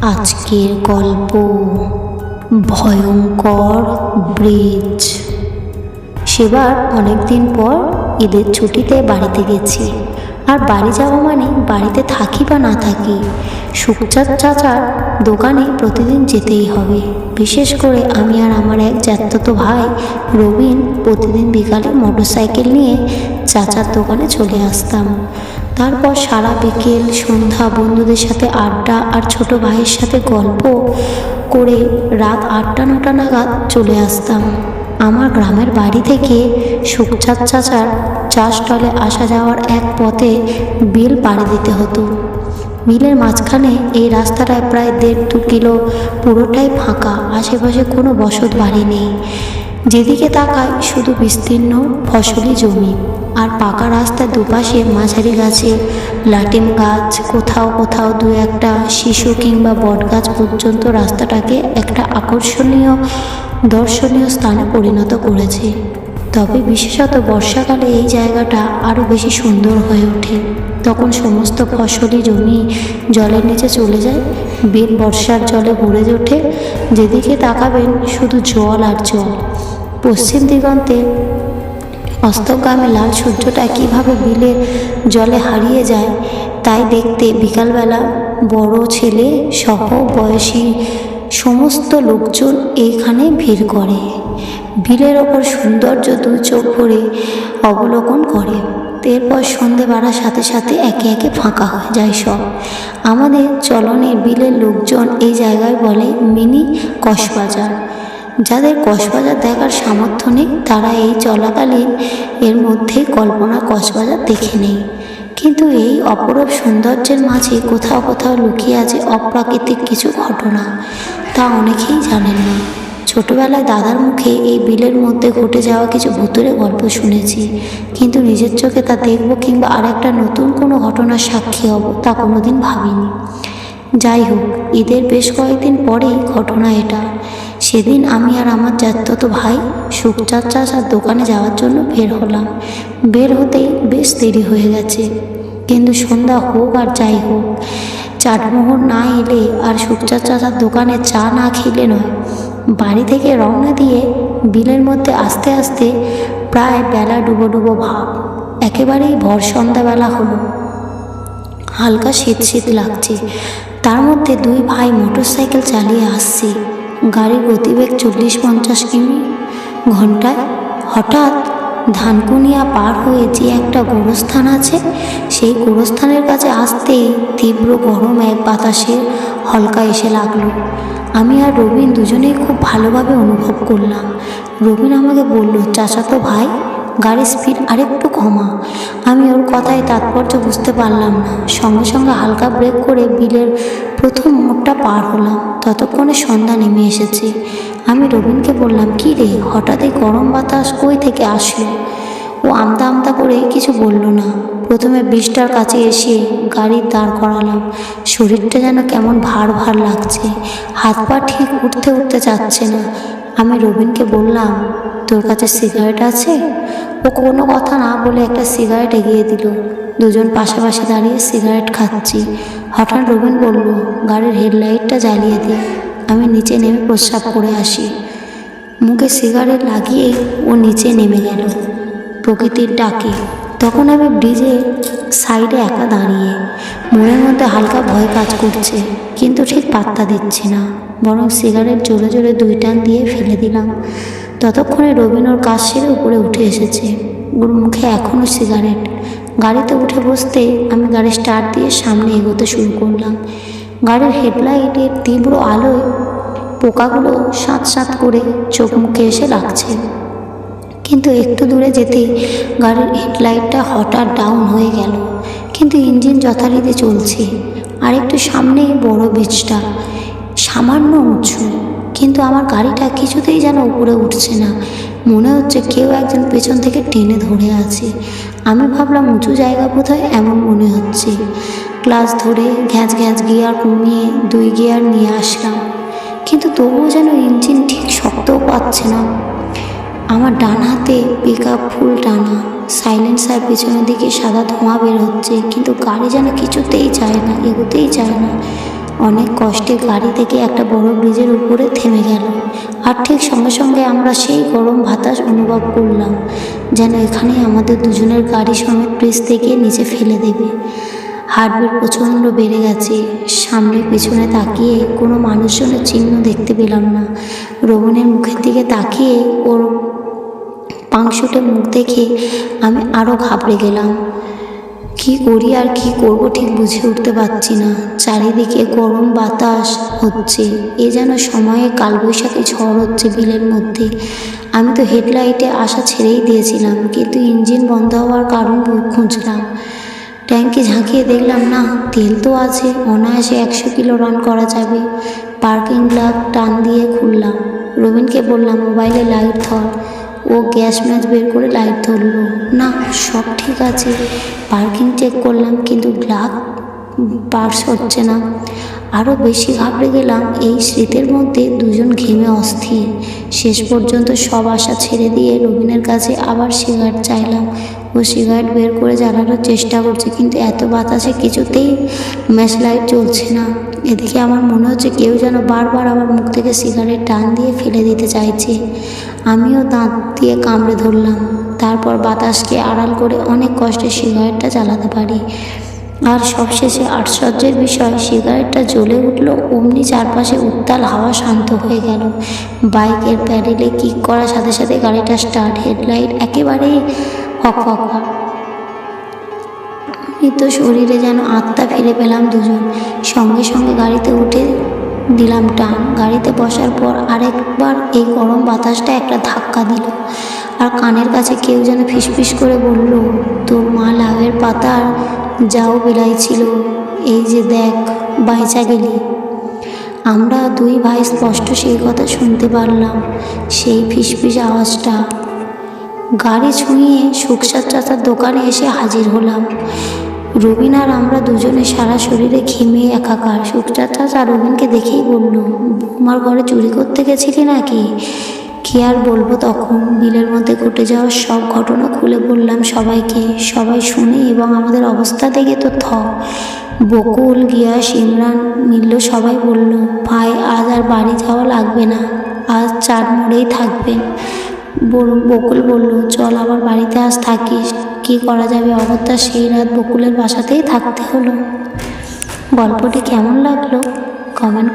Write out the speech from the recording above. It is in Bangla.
আজকের গল্প ভয়ঙ্কর ব্রিজ। সেবার অনেকদিন পর ঈদের ছুটিতে বাড়িতে গেছি। আর বাড়ি যাওয়া মানে বাড়িতে থাকি বা না থাকি, সুখচাঁদ চাচার দোকানে প্রতিদিন যেতেই হবে। বিশেষ করে আমি আর আমার এক জ্যাঠতো ভাই রবিন প্রতিদিন বিকালে মোটরসাইকেল নিয়ে চাচার দোকানে চলে আসতাম। তারপর সারা বিকেল সন্ধ্যা বন্ধুদের সাথে আড্ডা আর ছোট ভাইয়ের সাথে গল্প করে রাত 8টা-9টা নাগাদ চলে আসতাম। আমার গ্রামের বাড়ি থেকে সুখচাঁদ চাচার চা স্টলে আসা যাওয়ার এক পথে বিল পাড়ি দিতে হতো। বিলের মাঝখানে এই রাস্তাটায় প্রায় 1.5-2 কিলো পুরোটাই ফাঁকা, আশেপাশে কোনো বসত বাড়ি নেই। যেদিকে তাকায় শুধু বিস্তীর্ণ ফসলি জমি আর পাকা রাস্তার দুপাশে মাঝারি গাছে লাটিম গাছ, কোথাও কোথাও 2-1টা শিশু কিংবা বট গাছ পর্যন্ত রাস্তাটাকে একটা আকর্ষণীয় দর্শনীয় স্থানে পরিণত করেছে। তবে বিশেষত বর্ষাকালে এই জায়গাটা আরও বেশি সুন্দর হয়ে ওঠে। তখন সমস্ত ফসলি জমি জলের নিচে চলে যায়, বিল বর্ষার জলে ভরে ওঠে। যেদিকে তাকাবেন শুধু জল আর জল। পশ্চিম দিগন্তে অস্তগামী লাল সূর্যটা কীভাবে বিলের জলে হারিয়ে যায় তাই দেখতে বিকালবেলা বড় ছেলে সহ বয়সী সমস্ত লোকজন এইখানে ভিড় করে। বিলের ওপর সৌন্দর্য দুই চোখ ভরে অবলোকন করে। এরপর সন্ধে বাড়ার সাথে সাথে একে একে ফাঁকা হয়ে যায় সব। আমাদের চলনের বিলের লোকজন এই জায়গায় বলে মিনি কক্সবাজার। যাদের কক্সবাজার দেখার সামর্থ্য নেই তারা এই চলাকালীন এর মধ্যেই কল্পনা কক্সবাজার দেখে নেই। কিন্তু এই অপরূপ সৌন্দর্যের মাঝে কোথাও কোথাও লুকিয়ে আছে অপ্রাকৃতিক কিছু ঘটনা, তা অনেকেই জানেন না। ছোটবেলায় দাদার মুখে এই বিলের মধ্যে ঘটে যাওয়া কিছু ভূতুড়ে গল্প শুনেছি, কিন্তু নিজের চোখে তা দেখব কিংবা আরেকটা নতুন কোনো ঘটনার সাক্ষী হব তা কোনোদিন ভাবিনি। যাই হোক, ঈদের বেশ কয়েকদিন পরেই ঘটনা এটা। সেদিন আমি আর আমার জ্যাঠতো ভাই সুখচাঁদ চাচার দোকানে যাওয়ার জন্য বের হলাম। বের হতেই বেশ দেরি হয়ে গেছে, কিন্তু সন্ধ্যা হোক আর যাই হোক, চাটমোহর না এলে আর সুখচাঁদ চাচার দোকানে চা না খেলে নয়। বাড়ি থেকে রওনা দিয়ে বিলের মধ্যে আস্তে আস্তে প্রায় বেলা ডুবো ডুবো ভাব। একেবারেই ভর সন্ধ্যাবেলা হলো। হালকা শীত শীত লাগছে। তার মধ্যে দুই ভাই মোটরসাইকেল চালিয়ে আসছে। গাড়ির গতিবেগ 40-50 কিমি ঘন্টায়। হঠাৎ ধানকুনিয়া পার হয়ে যে একটা গোরস্থান আছে, সেই গোরস্থানের কাছে আসতেই তীব্র গরম এক বাতাসের হলকা এসে লাগলো। আমি আর রবিন দুজনেই খুব ভালোভাবে অনুভব করলাম। রবিন আমাকে বলল, চাচাতো ভাই, গাড়ির স্পিড আরেকটু কমা। আমি ওর কথায় তাৎপর্য বুঝতে পারলাম না। সঙ্গে সঙ্গে হালকা ব্রেক করে বিলের প্রথম মোড়টা পার হলাম। ততক্ষণে সন্ধ্যা নেমে এসেছে। আমি রবিনকে বললাম, কী রে, হঠাৎ এই গরম বাতাস কই থেকে আসলো? ও আমতা আমতা করে কিছু বলল না। প্রথমে ব্রিজটার কাছে এসে গাড়ি দাঁড় করালাম। শরীরটা যেন কেমন ভার ভার লাগছে, হাত পা ঠিক উঠতে উঠতে যাচ্ছে না। আমি রবিনকে বললাম, তোর কাছে সিগারেট আছে? ও কোনো কথা না বলে একটা সিগারেট এগিয়ে দিল। দুজন পাশাপাশি দাঁড়িয়ে সিগারেট খাচ্ছি। হঠাৎ রবিন বলল, গাড়ির হেডলাইটটা জ্বালিয়ে দে, আমি নিচে নেমে প্রস্রাব করে আসি। মুখে সিগারেট লাগিয়েই ও নিচে নেমে গেল প্রকৃতির ডাকে। তখন আমি ব্রিজের সাইডে একা দাঁড়িয়ে। মনের মধ্যে হালকা ভয় কাজ করছে, কিন্তু ঠিক পাত্তা দিচ্ছি না, বরং সিগারেট জোরে জোরে 2 টান দিয়ে ফেলে দিলাম। ততক্ষণে রবিন ওর কাজ সেরে উপরে উঠে এসেছে। ওর মুখে এখনও সিগারেট। গাড়িতে উঠে বসতে আমি গাড়ি স্টার্ট দিয়ে সামনে এগোতে শুরু করলাম। গাড়ির হেডলাইটের তীব্র আলোয় পোকাগুলো সাঁত সাঁত করে চোখ মুখে এসে লাগছে। কিন্তু একটু দূরে যেতেই গাড়ির হেডলাইটটা হঠাৎ ডাউন হয়ে গেল, কিন্তু ইঞ্জিন যথারীতি চলছে। আর একটু সামনেই বড় ব্রিজটা, সামান্য উঁচু, কিন্তু আমার গাড়িটা কিছুতেই যেন উপরে উঠছে না। মনে হচ্ছে কেউ একজন পেছন থেকে টেনে ধরে আছে। আমি ভাবলাম উঁচু জায়গা বোধহয়, এমন মনে হচ্ছে। ক্লাচ ধরে ঘ্যাঁচ ঘ্যাঁচ গিয়ার কমিয়ে 2 গিয়ার নিয়ে আসলাম, কিন্তু তবুও যেন ইঞ্জিন ঠিক শক্তও পাচ্ছে না। আমার ডান হাতে পিকআপ ফুল টানা, সাইলেন্সার পেছনের দিকে সাদা ধোঁয়া বের হচ্ছে, কিন্তু গাড়ি যেন কিছুতেই চায় না, এগোতেই চায় না। অনেক কষ্টে গাড়ি থেকে একটা বড় ব্রিজের উপরে থেমে গেল। আর ঠিক সঙ্গে সঙ্গে আমরা সেই গরম বাতাস অনুভব করলাম, যেন এখানেই আমাদের দুজনের গাড়ি সমেত ব্রিজ থেকে নিচে ফেলে দেবে। হার্টবিট প্রচণ্ড বেড়ে গেছে। সামনে পিছনে তাকিয়ে কোনো মানুষজনের চিহ্ন দেখতে পেলাম না। রোহনের মুখের দিকে তাকিয়ে ওর পাংশুটে মুখ দেখে আমি আরও ঘাবড়ে গেলাম। কি করি আর কি করব ঠিক বুঝে উঠতে পারছি না। চারিদিকে গরম বাতাস হচ্ছে, এ যেন সময়ে কালবৈশাখী ঝড় হচ্ছে বিলের মধ্যে। আমি তো হেডলাইটে আশা ছেড়েই দিয়েছিলাম, কিন্তু ইঞ্জিন বন্ধ হওয়ার কারণ খুঁজলাম। ট্যাঙ্কি ঝাঁকিয়ে দেখলাম না, তেল তো আছে, অনায়াসে 100 কিলো রান করা যাবে। পার্কিং প্লাগ টান দিয়ে খুললাম। রবিনকে বললাম, মোবাইলে লাইট ধর। ও গ্যাস ম্যাচ বের করে লাইট ধরলো। না, সব ঠিক আছে। পার্কিং চেক করলাম, কিন্তু গ্লাক পার্স হচ্ছে না। আরও বেশি ঘাবড়ে গেলাম। এই শীতের মধ্যে দুজন ঘেমে অস্থির। শেষ পর্যন্ত সব আশা ছেড়ে দিয়ে রবিনের কাছে আবার সিগারেট চাইলাম। ও সিগারেট বের করে জ্বালানোর চেষ্টা করছে, কিন্তু এত বাতাসে কিছুতেই ম্যাচ লাইট জ্বলছে না। এদিকে আমার মনে হচ্ছে কেউ যেন বারবার আমার মুখ থেকে সিগারেট টান দিয়ে ফেলে দিতে চাইছে। আমিও দাঁত দিয়ে কামড়ে ধরলাম। তারপর বাতাসকে আড়াল করে অনেক কষ্টে সিগারেটটা জ্বালাতে পারি। আর সবশেষে আশ্চর্যের বিষয়, সিগারেটটা জ্বলে উঠল। অমনি চারপাশে উত্তাল হাওয়া শান্ত হয়ে গেল। বাইকের প্যাডেলে কিক করার সাথে সাথে গাড়িটা স্টার্ট। হেডলাইট একেবারেই হকহকা। মৃত শরীরে যেন আত্মা ফিরে পেলাম দুজন। সঙ্গে সঙ্গে গাড়িতে উঠে দিলাম টান। গাড়িতে বসার পর আরেকবার এই গরম বাতাসটা একটা ধাক্কা দিল। আর কানের কাছে কেউ যেন ফিসফিস করে বলল, তোর মা লাউয়ের পাতার যাও বিলাইছিল, এই যে দেখ বাইচা গেলি। আমরা দুই ভাই স্পষ্ট সেই কথা শুনতে পারলাম, সেই ফিসফিস আওয়াজটা। গাড়ি ছুঁয়ে শুকসার চাচার দোকানে এসে হাজির হলাম। রবিন আর আমরা দুজনে সারা শরীরে ঘেমে একাকার। শুকসার চাচা রবিনকে দেখেই বলল, বৌমার ঘরে চুরি করতে গেছিলি নাকি? কি আর বলবো তখন। বিলের মধ্যে ঘটে যাওয়ার সব ঘটনা খুলে বললাম সবাইকে। সবাই শুনে এবং আমাদের অবস্থা দেখে তো বকুল, গিয়াস, ইমরান, মিলল সবাই বলল, ভাই আজ আর বাড়ি যাওয়া লাগবে না, আজ 4 মোড়েই থাকবেন। বকুল বলল, চল আবার বাড়িতে আজ থাকিস। কি করা যাবে, অগত্যা সেই রাত বকুলের বাসাতেই থাকতে হলো। গল্পটি কেমন লাগলো কমেন্ট